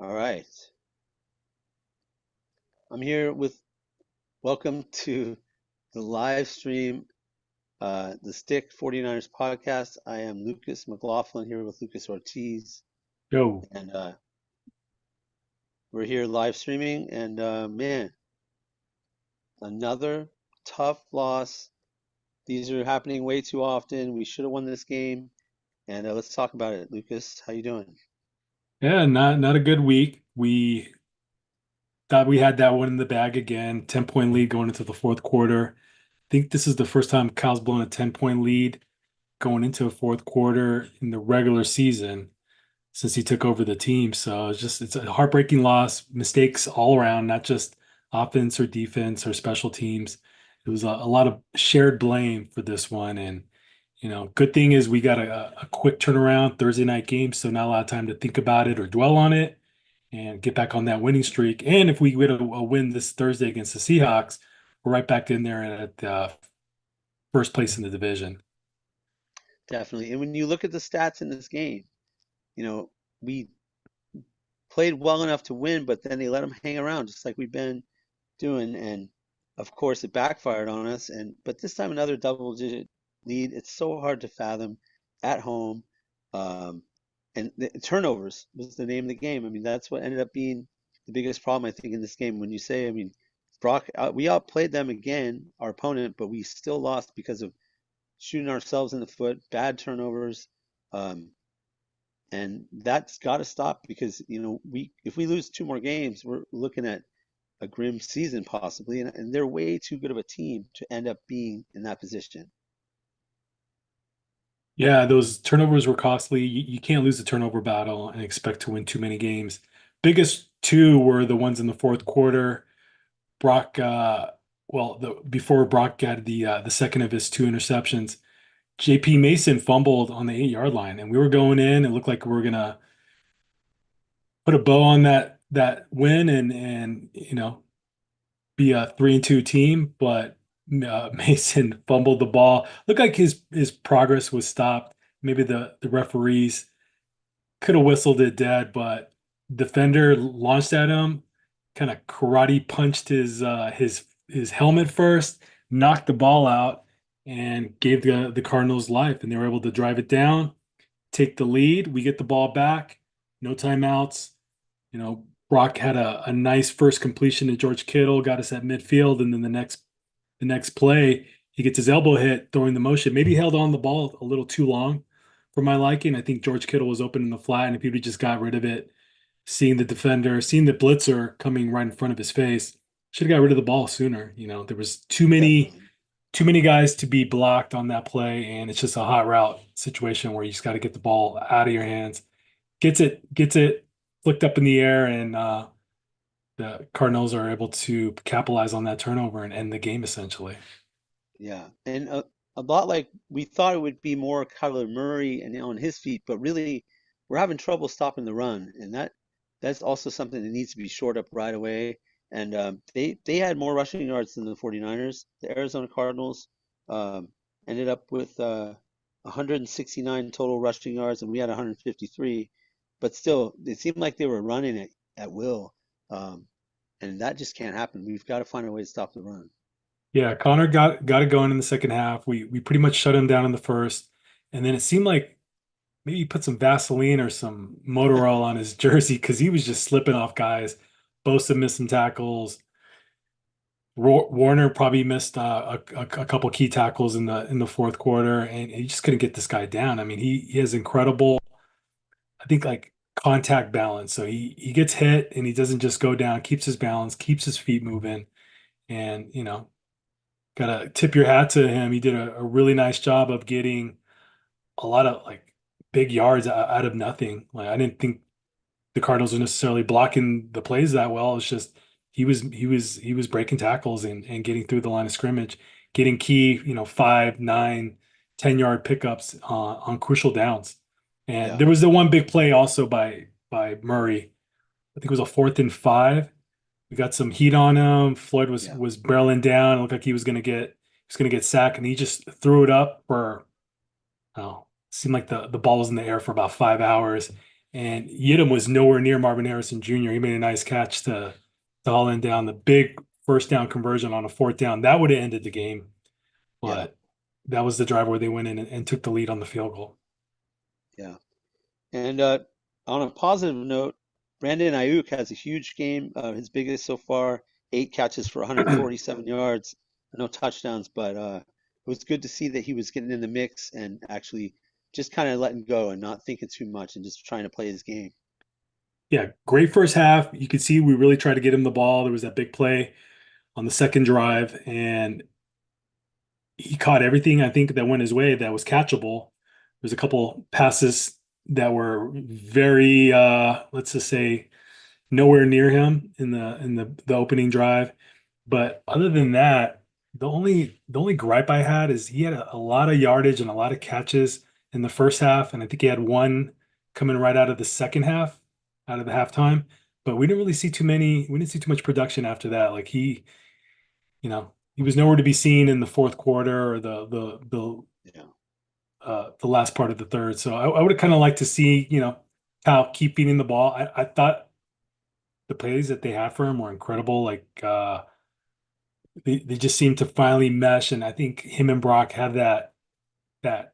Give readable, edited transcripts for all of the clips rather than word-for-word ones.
All right. I'm here with welcome to the live stream, the Stick 49ers podcast. I am Lucas McLaughlin here with Lucas Ortiz, Yo, and we're here live streaming. And man, another tough loss. These are happening way too often. We should have won this game. And let's talk about it. Lucas, how you doing? yeah, not a good week. We thought we had that one in the bag again. 10-point lead going into the fourth quarter. I think this is the first time Kyle's blown a 10-point lead going into a fourth quarter in the regular season since he took over the team. So it's a heartbreaking loss. Mistakes all around, not just offense or defense or special teams. It was a lot of shared blame for this one. And good thing is we got a quick turnaround Thursday night game, so not a lot of time to think about it or dwell on it and get back on that winning streak. And if we get a win this Thursday against the Seahawks, we're right back in there at first place in the division. Definitely. And when you look at the stats in this game, you know, we played well enough to win, but then they let them hang around just like we've been doing. And of course, it backfired on us. And but this time, another double-digit lead. It's so hard to fathom at home. Um, and the turnovers was the name of the game. I mean, that's what ended up being the biggest problem, I think, in this game. When you say, I mean, Brock, we outplayed them again, our opponent, but we still lost because of shooting ourselves in the foot, bad turnovers. Um, and that's got to stop because we if we lose two more games, we're looking at a grim season possibly, and they're way too good of a team to end up being in that position. Yeah, those turnovers were costly. You can't lose the turnover battle and expect to win too many games. Biggest two were the ones in the fourth quarter. Brock, before Brock got the second of his two interceptions, JP Mason fumbled on the 8 yard line, and we were going in. It looked like we were gonna put a bow on that win and be a 3-2 team. But Mason fumbled the ball. Looked like his progress was stopped. Maybe the referees could have whistled it dead, but defender launched at him, kind of karate punched his helmet first, knocked the ball out, and gave the Cardinals life, and they were able to drive it down, take the lead. We get the ball back, no timeouts. Brock had a nice first completion to George Kittle, got us at midfield, and then the next play, he gets his elbow hit throwing the motion. Maybe he held on the ball a little too long for my liking. I think George Kittle was open in the flat, and if he just got rid of it, seeing the defender, seeing the blitzer coming right in front of his face, should have got rid of the ball sooner. There was Definitely. too many guys to be blocked on that play, and it's just a hot route situation where you just got to get the ball out of your hands. Gets it flicked up in the air, and the Cardinals are able to capitalize on that turnover and end the game essentially. Yeah, and a lot like we thought it would be more Kyler Murray and on his feet, but really we're having trouble stopping the run, and that's also something that needs to be shored up right away. And they had more rushing yards than the 49ers. The Arizona Cardinals um, ended up with 169 total rushing yards, and we had 153. But still, it seemed like they were running it at will, and that just can't happen. We've got to find a way to stop the run. Yeah, Connor got it going in the second half. We pretty much shut him down in the first, and then it seemed like maybe he put some Vaseline or some motor oil on his jersey because he was just slipping off guys. Bosa missed some tackles. Warner probably missed a couple key tackles in the fourth quarter, and he just couldn't get this guy down. I mean, he has incredible, I think, like contact balance. So he gets hit and he doesn't just go down, keeps his balance, keeps his feet moving, and gotta tip your hat to him. He did a really nice job of getting a lot of like big yards out of nothing. Like I didn't think the Cardinals were necessarily blocking the plays that well. It's just he was breaking tackles and getting through the line of scrimmage, getting key, 5, 9, 10 yard pickups on crucial downs. And Yeah, there was the one big play also by Murray. I think it was a 4th and 5. We got some heat on him. Floyd was yeah. was barreling down. It looked like he was gonna get sacked, and he just threw it up for, oh, seemed like the ball was in the air for about 5 hours, and Yidam was nowhere near Marvin Harrison Jr. He made a nice catch to haul in down the big first down conversion on a fourth down. That would have ended the game, Yeah, but that was the drive where they went in and took the lead on the field goal. yeah. And on a positive note, Brandon Ayuk has a huge game, his biggest so far, 8 catches for 147 yards, no touchdowns, but it was good to see that he was getting in the mix and actually just kind of letting go and not thinking too much and just trying to play his game. Yeah, great first half. You could see we really tried to get him the ball. There was that big play on the second drive, and he caught everything I think that went his way that was catchable. There's a couple passes that were very let's just say nowhere near him in the opening drive. But other than that, the only gripe I had is he had a lot of yardage and a lot of catches in the first half, and I think he had one coming right out of the second half, out of the halftime. But we didn't really see too many. We didn't see too much production after that. Like he was nowhere to be seen in the fourth quarter or Yeah. the last part of the third. So I would have kind of liked to see Kyle keep feeding the ball. I thought the plays that they had for him were incredible. Like they just seemed to finally mesh, and I think him and Brock have that that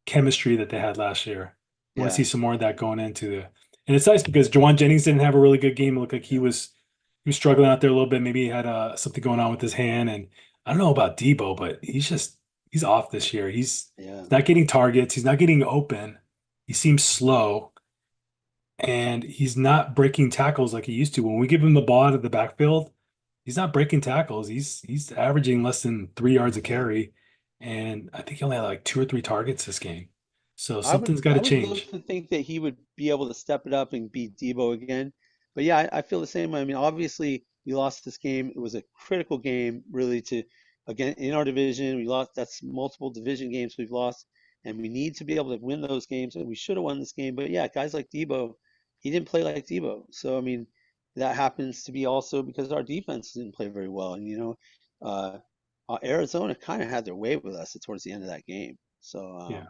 chemistry that they had last year. I want to Yeah. see some more of that going into the. And it's nice because Jawan Jennings didn't have a really good game. It looked like Yeah. he was struggling out there a little bit. Maybe he had something going on with his hand. And I don't know about Deebo, but he's off this year. Yeah. He's not getting targets. He's not getting open. He seems slow, and he's not breaking tackles like he used to. When we give him the ball out of the backfield, he's not breaking tackles. He's averaging less than 3 yards a Yeah. carry, and I think he only had like 2 or 3 targets this game. So I would something's got I to would love change. to think that he would be able to step it up and beat Deebo again. But yeah, I feel the same. I mean, obviously we lost this game. It was a critical game really to again in our division. We lost that's multiple division games we've lost, and we need to be able to win those games. And we should have won this game. But yeah, guys like Deebo, he didn't play like Deebo. So I mean, that happens to be also because our defense didn't play very well. And Arizona kind of had their way with us towards the end of that game. So Yeah.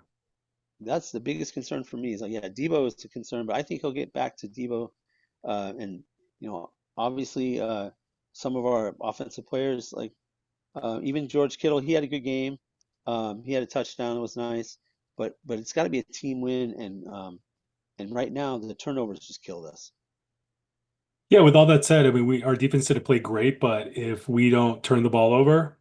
that's the biggest concern for me is like, yeah, Deebo is a concern, but I think he'll get back to Deebo. And, obviously, some of our offensive players, like even George Kittle, he had a good game. He had a touchdown. It was nice, but it's got to be a team win. And right now, the turnovers just killed us. Yeah, with all that said, I mean, our defense did play great, but if we don't turn the ball over,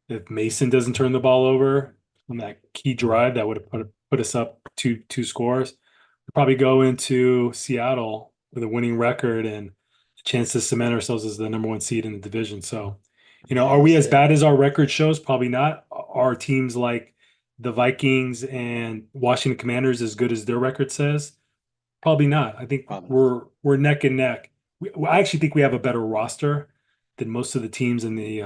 if Mason doesn't turn the ball over on that key drive that would have put us up two scores, we'll probably go into Seattle with a winning record and a chance to cement ourselves as the number one seed in the division. So, Yeah, are we that's as it. bad as our record shows? Probably not. Are teams like the Vikings and Washington Commanders as good as their record says? Probably not. I think Probably not. we're neck and neck. I actually think we have a better roster than most of the teams in the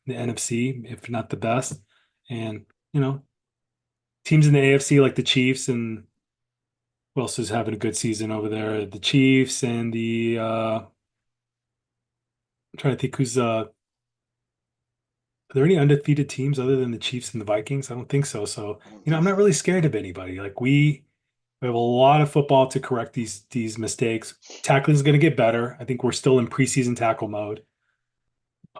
NFC, if not the best. And teams in the AFC like the Chiefs and who else is having a good season over there? The Chiefs and the I'm trying to think who's are there any undefeated teams other than the Chiefs and the Vikings? I don't think so. So, I don't I'm think not so. really scared of anybody. Like we have a lot of football to correct these mistakes. Tackling is going to get better. I think we're still in preseason tackle mode.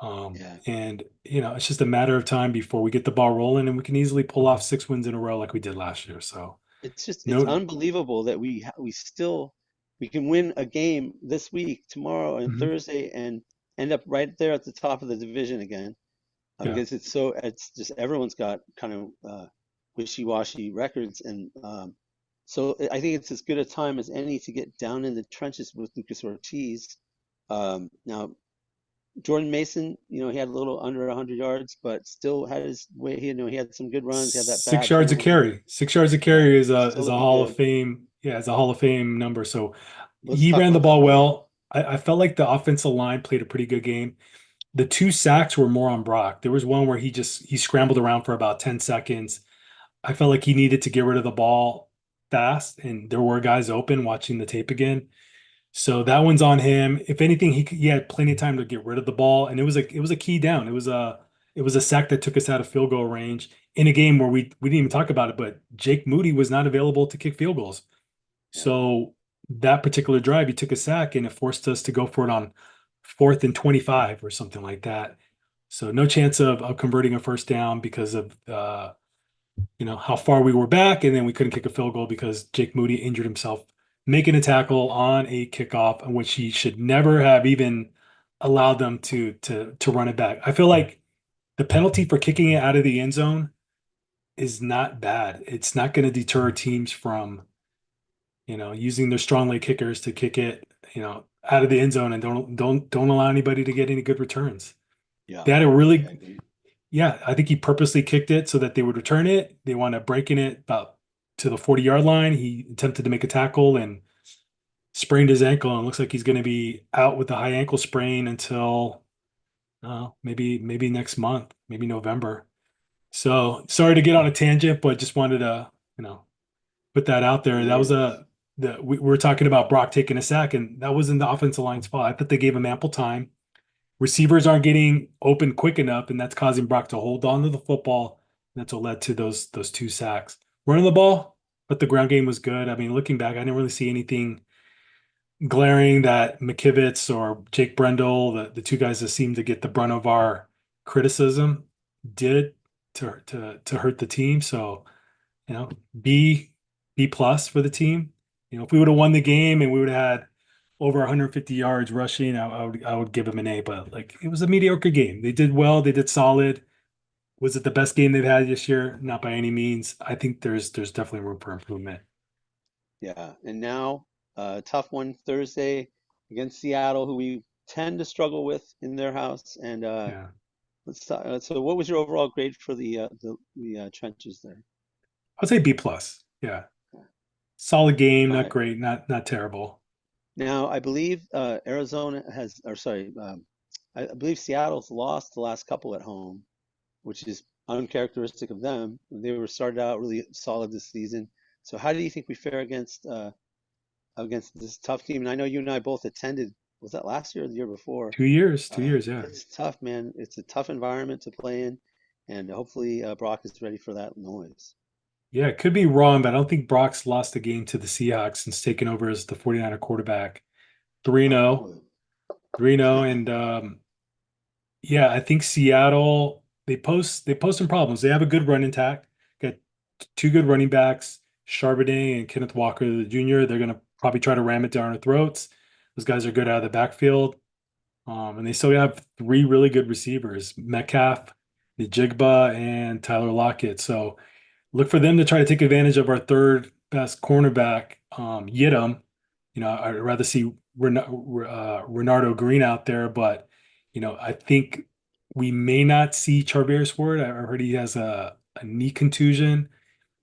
Yeah. And it's just a matter of time before we get the ball rolling and we can easily pull off 6 wins in a row like we did last year. So It's no, unbelievable that we still we can win a game this week, tomorrow, and mhm, Thursday, and end up right there at the top of the division again. yeah. Because it's just everyone's got kind of wishy-washy records, and so I think it's as good a time as any to get down in the trenches with Lucas Ortiz. Now Jordan Mason, he had a little under 100 yards, but still had his way. He had some good runs. He had that Six bad yards a turnover. carry. 6 yards a Yeah, carry is he's a still is a looking Hall of good. Fame. Yeah, it's a Hall of Fame number. So Let's he talk ran the about that ball later. well. I felt like the offensive line played a pretty good game. The two sacks were more on Brock. There was one where he scrambled around for about 10 seconds. I felt like he needed to get rid of the ball fast, and there were guys open watching the tape again. So that one's on him. If anything, he had plenty of time to get rid of the ball, and it was a key down. It was a sack that took us out of field goal range in a game where we didn't even talk about it, but Jake Moody was not available to kick field goals. Yeah, So that particular drive, he took a sack and it forced us to go for it on 4th and 25 or something like that. So no chance of converting a first down because of how far we were back, and then we couldn't kick a field goal because Jake Moody injured himself making a tackle on a kickoff in which he should never have even allowed them to run it back. I feel like the penalty for kicking it out of the end zone is not bad. It's not going to deter teams from using their strong leg kickers to kick it out of the end zone and don't allow anybody to get any good returns. Yeah, They had a I really agree. Yeah, I think he purposely kicked it so that they would return it. They wound up breaking it about to the 40-yard line. He attempted to make a tackle and sprained his ankle, and looks like he's going to be out with a high ankle sprain until maybe next month, maybe November. So sorry to get on a tangent, but just wanted to put that out No there. That was worries. we were talking about Brock taking a sack, and that wasn't the offensive line's fault. I thought they gave him ample time. Receivers aren't getting open quick enough, and that's causing Brock to hold on to the football. That's what led to those two sacks. Running the ball, but the ground game was good. I mean, looking back, I didn't really see anything glaring that McKivitz or Jake Brendel, the two guys that seemed to get the brunt of our criticism, did to hurt the team. So, you know, B B plus for the team. If we would have won the game and we would have had over 150 yards rushing, I would give them an A. But like, it was a mediocre game. They did well. They did solid. Was it the best game they've had this year? Not by any means. I think there's definitely room for improvement. Yeah, and now tough one Thursday against Seattle, who we tend to struggle with in their house. And Yeah, let's talk, so what was your overall grade for the trenches there? I'd say B plus. Yeah, solid game. All Not right. great. Not terrible. Now I believe Arizona has, or sorry, I believe Seattle's lost the last couple at home, which is uncharacteristic of them. They were started out really solid this season. So how do you think we fare against this tough team? And I know you and I both attended, was that last year or the year before? 2 years. 2 years. Yeah. It's tough, man. It's a tough environment to play in, and hopefully Brock is ready for that noise. Yeah, it could be wrong, but I don't think Brock's lost a game to the Seahawks since taking over as the 49er quarterback. 3-0, Oh, 3-0, geez. and yeah, I think Seattle they pose some problems. They have a good running attack. Got two good running backs, Charbonnet and Kenneth Walker the Jr. They're gonna probably try to ram it down our throats. Those guys are good out of the backfield. And they still have three really good receivers, Metcalf, Najigba, and Tyler Lockett. So look for them to try to take advantage of our third best cornerback, Yidam. I'd rather see Renardo Green out there, but I think we may not see Charvarius Ward. I heard he has a knee contusion.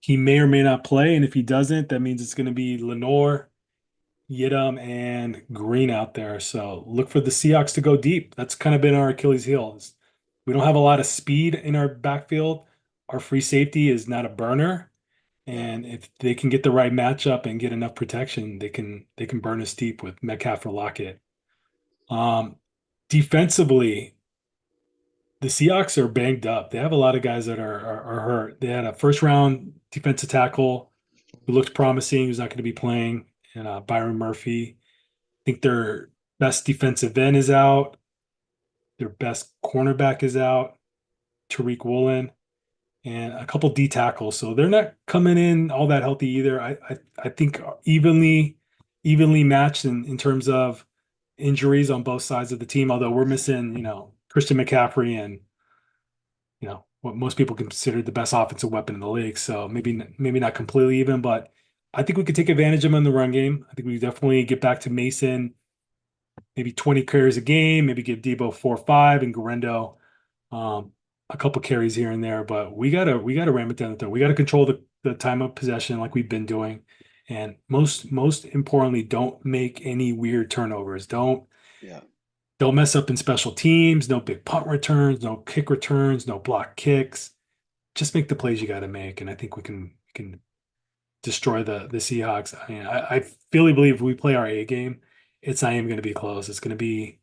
He may or may not play, and if he doesn't, that means it's going to be Lenore, Yidam, and Green out there. So look for the Seahawks to go deep. That's kind of been our Achilles heel. We don't have a lot of speed in our backfield. Our free safety is not a burner. Yeah, And if they can get the right matchup and get enough protection, they can burn us deep with Metcalf or Lockett. Um, Defensively, the Seahawks are banged up. They have a lot of guys that are hurt. They had a first round defensive tackle who looked promising, who's not going to be playing, and Byron Murphy. I think their best defensive end is out. Their best cornerback is out. Tariq Woolen, and a couple D tackles. So they're not coming in all that healthy either. I think evenly matched in terms of injuries on both sides of the team. Although we're missing, Christian McCaffrey and what most people consider the best offensive weapon in the league. So maybe not completely even, but I think we could take advantage of them in the run game. I think we definitely get back to Mason, maybe 20 carries a game, maybe give Deebo 4 or 5 and Garendo um, a couple carries here and there, but we gotta ram it down the throat. We gotta control the time of possession like we've been doing, and most importantly, don't make any weird turnovers. yeah, Don't mess up in special teams. No big punt returns, no kick returns, no block kicks. Just make the plays you got to make, and I think we can destroy the Seahawks. I mean, I fully believe if we play our A game, it's not even going to be close. It's going to be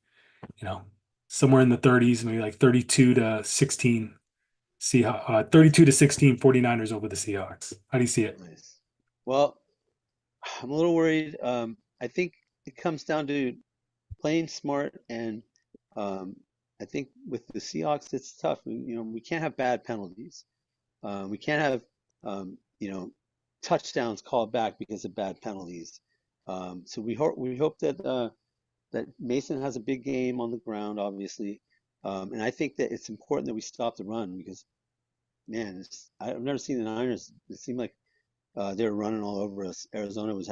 you know somewhere in the 30s, maybe like 32-16 Seahawks, 32-16 49ers over the Seahawks. How do you see it? nice. Well, I'm a little worried. I think it comes down to playing smart, and um, I think with the Seahawks, it's tough. We can't have bad penalties. We can't have touchdowns called back because of bad penalties. So we hope that Mason has a big game on the ground, obviously, and I think that it's important that we stop the run because man, I've never seen the Niners. It seemed like they were running all over us. Arizona was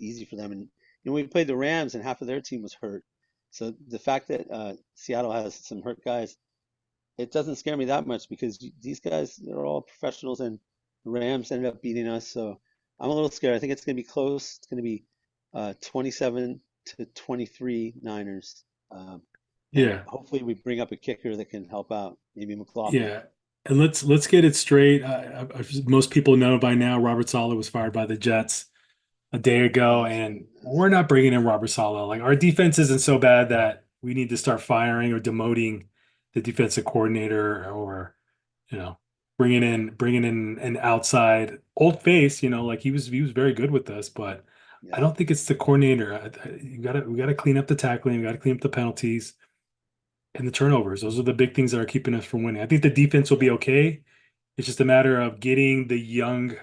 easy for them, and we played the Rams, and half of their team was hurt. So the fact that Seattle has some hurt guys, it doesn't scare me that much because these guys are all professionals, and the Rams ended up beating us. So I'm a little scared. I think it's going to be close. It's going to be 27 to 23 Niners. And Yeah. hopefully we bring up a kicker that can help out, maybe McLaughlin. Yeah. And let's get it straight. Most people know by now Robert Saleh was fired by the Jets a day Oh, ago, that's right. and That's we're not bringing in Robert Saleh. Like our defense isn't so bad that we need to start firing or demoting the defensive coordinator, or you know bringing in an outside old face. Like he was very good with us, but I yeah. don't think it's the coordinator. We gotta clean up the tackling. We gotta clean up the penalties and the turnovers. Those are the big things that are keeping us from winning. I think the defense will be okay. It's just a matter of getting the young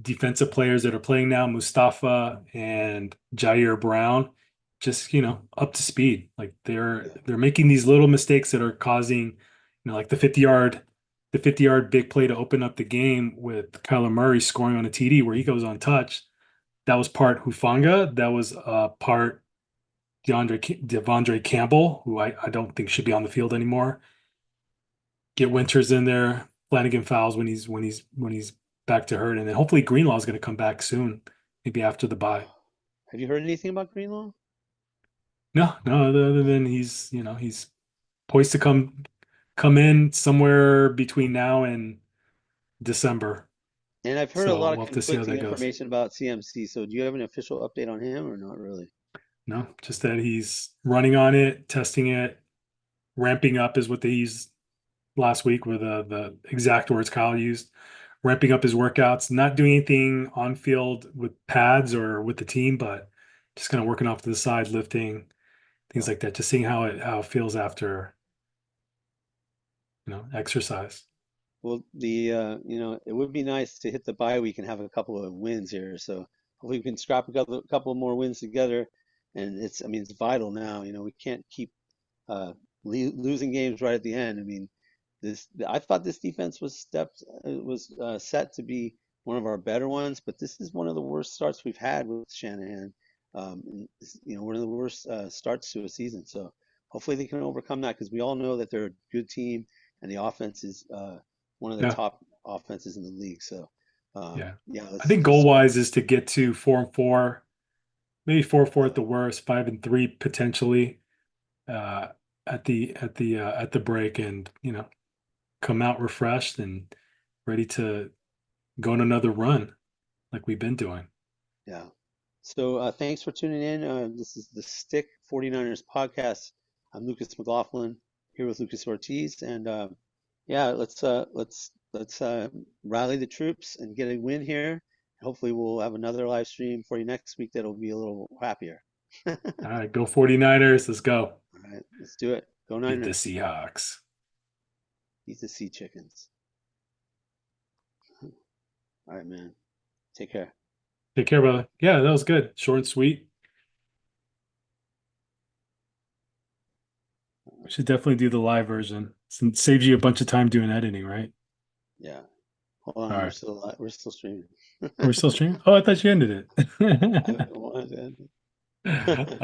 defensive players that are playing now, Mustafa and Jair Brown, just up to speed. Like they're Yeah. they're making these little mistakes that are causing, like the 50-yard big play to open up the game with Kyler Murray scoring on a TD where he goes untouched. That was part Hufanga. That was part Devondre Campbell, who I don't think should be on the field anymore. Get Winters in there. Flanagan fouls when he's back to hurt, and then hopefully Greenlaw is going to come back soon, maybe after the bye. Have you heard anything about Greenlaw? No, no, other than he's poised to come in somewhere between now and December. And I've heard a So lot of we'll have to see how conflicting that goes. information about CMC. So do you have an official update on him or not really? No, just that he's running on it, testing it, ramping up is what they used last week were the exact words Kyle used. Ramping up his workouts, not doing anything on field with pads or with the team, but just kind of working off to the side, lifting, things Yeah. like that, just seeing how it feels after, exercise. Well, it would be nice to hit the bye week and have a couple of wins here. So hopefully we can scrap a couple more wins together. And I mean, it's vital now. We can't keep losing games right at the end. I mean, I thought this defense was set to be one of our better ones, but this is one of the worst starts we've had with Shanahan. And one of the worst starts to a season. So hopefully they can overcome that because we all know that they're a good team and the offense is one of the Yeah, top offenses in the league. So yeah. yeah, I let's think goal just wise is to get to 4-4, maybe 4-4 yeah, at the worst, 5-3 potentially uh, at the break, and come out refreshed and ready to go on another run like we've been doing. yeah. So thanks for tuning in. This is the Stick 49ers podcast. I'm Lucas McLaughlin here with Lucas Ortiz, and yeah, let's rally the troops and get a win here. Hopefully, we'll have another live stream for you next week that'll be a little happier. All All right, go 49ers. Let's go. right, let's do it. Go Beat the Niners. Seahawks. Eat the sea chickens. All right, man. Take care. Take care, brother. Yeah, that was good. Short and sweet. We should definitely do the live version. It saves you a bunch of time doing editing, right? Yeah. Hold All on, we're right. still alive. We're still streaming. We're still streaming? Oh, I thought you ended I it. wanted to end it.